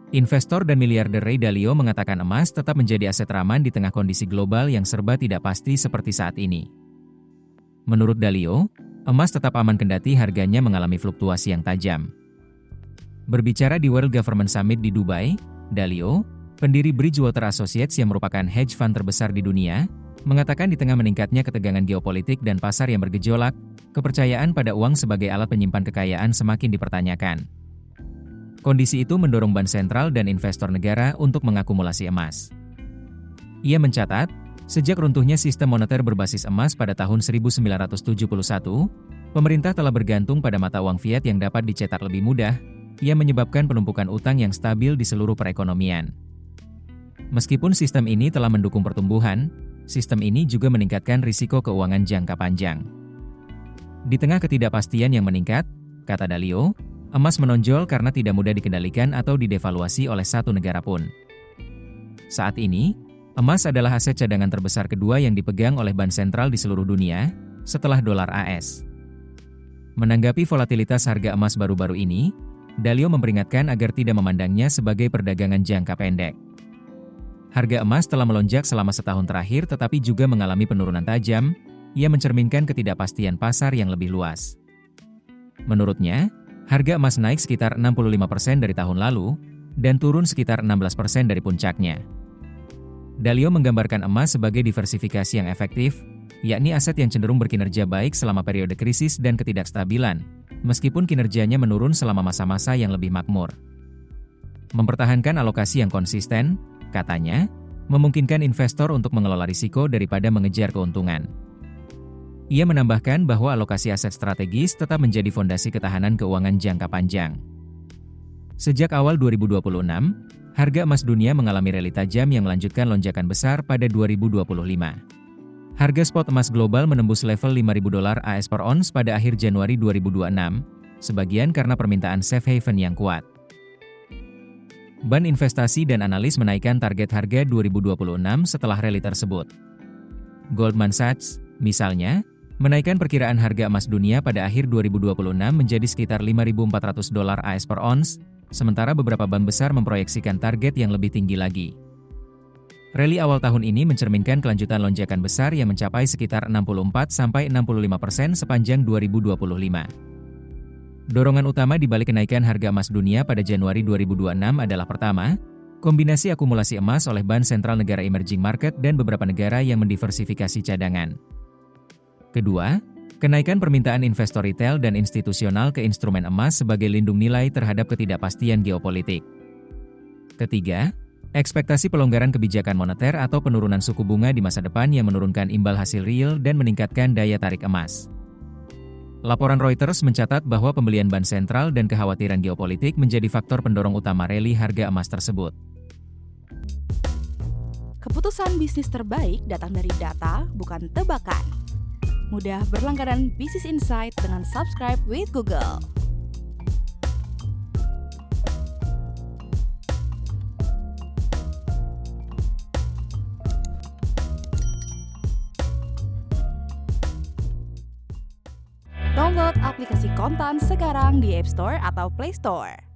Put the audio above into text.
Investor dan miliarder Ray Dalio mengatakan emas tetap menjadi aset aman di tengah kondisi global yang serba tidak pasti seperti saat ini. Menurut Dalio, emas tetap aman kendati harganya mengalami fluktuasi yang tajam. Berbicara di World Government Summit di Dubai, Dalio, pendiri Bridgewater Associates yang merupakan hedge fund terbesar di dunia, mengatakan di tengah meningkatnya ketegangan geopolitik dan pasar yang bergejolak, kepercayaan pada uang sebagai alat penyimpan kekayaan semakin dipertanyakan. Kondisi itu mendorong bank sentral dan investor negara untuk mengakumulasi emas. Ia mencatat, sejak runtuhnya sistem moneter berbasis emas pada tahun 1971, pemerintah telah bergantung pada mata uang fiat yang dapat dicetak lebih mudah, yang menyebabkan penumpukan utang yang stabil di seluruh perekonomian. Meskipun sistem ini telah mendukung pertumbuhan, sistem ini juga meningkatkan risiko keuangan jangka panjang. Di tengah ketidakpastian yang meningkat, kata Dalio, emas menonjol karena tidak mudah dikendalikan atau didevaluasi oleh satu negara pun. Saat ini, emas adalah aset cadangan terbesar kedua yang dipegang oleh bank sentral di seluruh dunia, setelah dolar AS. Menanggapi volatilitas harga emas baru-baru ini, Dalio memperingatkan agar tidak memandangnya sebagai perdagangan jangka pendek. Harga emas telah melonjak selama setahun terakhir tetapi juga mengalami penurunan tajam, yang mencerminkan ketidakpastian pasar yang lebih luas. Menurutnya, harga emas naik sekitar 65% dari tahun lalu, dan turun sekitar 16% dari puncaknya. Dalio menggambarkan emas sebagai diversifikasi yang efektif, yakni aset yang cenderung berkinerja baik selama periode krisis dan ketidakstabilan, meskipun kinerjanya menurun selama masa-masa yang lebih makmur. Mempertahankan alokasi yang konsisten, katanya, memungkinkan investor untuk mengelola risiko daripada mengejar keuntungan. Ia menambahkan bahwa alokasi aset strategis tetap menjadi fondasi ketahanan keuangan jangka panjang. Sejak awal 2026, harga emas dunia mengalami rally tajam yang melanjutkan lonjakan besar pada 2025. Harga spot emas global menembus level $5.000 AS per ons pada akhir Januari 2026, sebagian karena permintaan safe haven yang kuat. Ban investasi dan analis menaikkan target harga 2026 setelah rally tersebut. Goldman Sachs, misalnya, menaikkan perkiraan harga emas dunia pada akhir 2026 menjadi sekitar $5.400 AS per ons, sementara beberapa bank besar memproyeksikan target yang lebih tinggi lagi. Rally awal tahun ini mencerminkan kelanjutan lonjakan besar yang mencapai sekitar 64-65% sepanjang 2025. Dorongan utama di balik kenaikan harga emas dunia pada Januari 2026 adalah pertama, kombinasi akumulasi emas oleh bank sentral negara emerging market dan beberapa negara yang mendiversifikasi cadangan. Kedua, kenaikan permintaan investor retail dan institusional ke instrumen emas sebagai lindung nilai terhadap ketidakpastian geopolitik. Ketiga, ekspektasi pelonggaran kebijakan moneter atau penurunan suku bunga di masa depan yang menurunkan imbal hasil real dan meningkatkan daya tarik emas. Laporan Reuters mencatat bahwa pembelian bank sentral dan kekhawatiran geopolitik menjadi faktor pendorong utama rally harga emas tersebut. Keputusan bisnis terbaik datang dari data, bukan tebakan. Mudah berlangganan Business Insight dengan subscribe with Google. Download aplikasi Kontan sekarang di App Store atau Play Store.